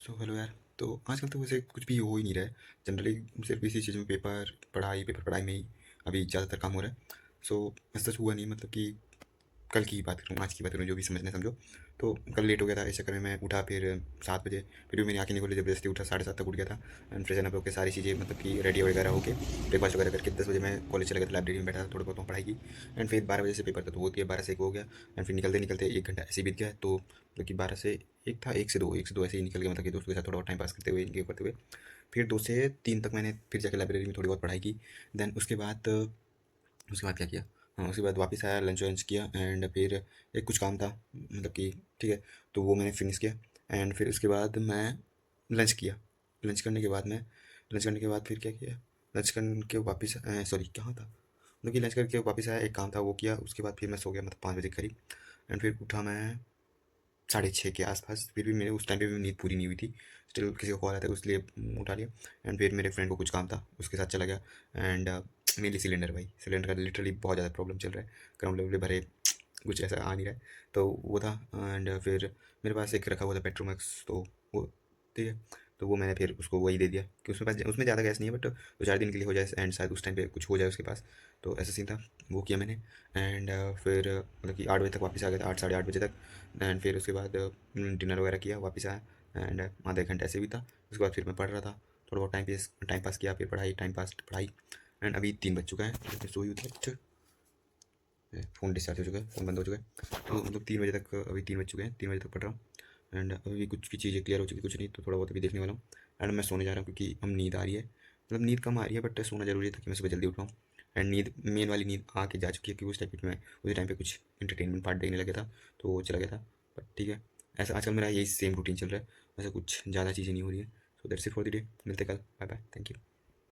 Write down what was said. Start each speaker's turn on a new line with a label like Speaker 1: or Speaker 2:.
Speaker 1: Hello यार। तो आजकल तो वैसे कुछ भी हो ही नहीं रहा है। जनरली सिर्फ इसी चीज़ में पेपर पढ़ाई में ही अभी ज़्यादातर काम हो रहा है। ऐसा सच हुआ नहीं, मतलब कि कल की ही बात करूँ, आज की बात करूँ, जो भी समझना समझो। तो कल लेट हो गया था, इस चक्कर में मैं उठा फिर 7 बजे। फिर भी मेरी आँखें नहीं खोली, ज़बरदस्ती उठा, 7:30 तक उठ गया था। एंड फ्रेशन अप होकर सारी चीज़ें मतलब कि रेडी वगैरह होके ब्रेकफास्ट वगैरह करके 10 बजे मैं कॉलेज चला गया था। लाइब्रेरी में बैठा था, थोड़ा बहुत वहाँ पढ़ाई की। एंड फिर 12 बजे से पेपर था तो वो दिया, 12 से 1 हो गया। एंड फिर निकलते निकलते 1 घंटा ऐसे ही बीत गया। तो मतलब कि 12 से 1 था, 1 से 2 ऐसे ही निकल गया, मतलब कि दोस्तों के साथ थोड़ा बहुत टाइम पास करते हुए, इनके करते हुए। फिर 2 से 3 तक मैंने फिर जाके लाइब्रेरी में थोड़ी बहुत पढ़ाई की। देन उसके बाद क्या किया? हाँ, उसके बाद वापस आया, लंच वंच किया। एंड फिर एक कुछ काम था, मतलब कि ठीक है, तो वो मैंने फिनिश किया। एंड फिर उसके बाद मैं लंच किया। लंच करने के बाद मैं लंच करने के बाद फिर क्या किया? लंच करके वापस सॉरी, कहाँ था? मतलब कि लंच करके वापस आया, एक काम था वो किया। उसके बाद फिर मैं सो गया, मतलब 5 बजे के करीब। एंड फिर उठा मैं 6:30 के आसपास। फिर भी मेरे उस टाइम पे भी नींद पूरी नहीं हुई थी। स्टिल किसी का कॉल आया था, इसलिए उठा लिया। एंड फिर मेरे फ्रेंड को कुछ काम था, उसके साथ चला गया। एंड मेनली सिलेंडर, भाई सिलेंडर का लिटरली बहुत ज़्यादा प्रॉब्लम चल रहा है। ग्राउंड लेवल पे भरे कुछ ऐसा आ नहीं रहा है, तो वो था। एंड फिर मेरे पास एक रखा हुआ था पेट्रोमैक्स, तो वो ठीक है। तो वो मैंने फिर उसको वही दे दिया कि उसमें ज़्यादा गैस नहीं है, बट 2-4 दिन के लिए हो जाए एंड शायद उस टाइम पे कुछ हो जाए उसके पास। तो ऐसा सीन था, वो किया मैंने। एंड फिर मतलब कि 8 बजे तक वापस आ गया था, 8 साढ़े 8 बजे तक। एंड फिर उसके बाद डिनर वगैरह किया, वापस आया। एंड आधा एक घंटा ऐसे भी था। उसके बाद फिर मैं पढ़ रहा था, थोड़ा बहुत टाइम पास किया, फिर पढ़ाई। एंड अभी 3 बज चुका है, जब सोई होती है। फ़ोन डिस्चार्ज हो चुका है, फ़ोन बंद हो चुका है। तो मतलब 3 बजे तक, अभी 3 बज चुके हैं, 3 बजे तक पढ़ रहा हूँ। एंड अभी कुछ की चीज़ें क्लियर हो चुकी, कुछ नहीं, तो थोड़ा बहुत अभी देखने वाला हूँ। एंड मैं सोने जा रहा हूँ क्योंकि अब नींद आ रही है। मतलब नींद कम आ रही है, बट सोना ज़रूरी है ताकि मैं सुबह जल्दी उठ पाऊँ। एंड नींद, मेन वाली नींद आके जा चुकी है, क्योंकि उस टाइम पे कुछ इंटरटेनमेंट पार्ट देखने लगा था, तो वो चला गया था। बट ठीक है, ऐसा आजकल मेरा यही सेम रूटीन चल रहा है। ऐसा कुछ ज़्यादा चीज़ें नहीं हो रही है। So that's it for the day. मिलते कल, बाय बाय, थैंक यू।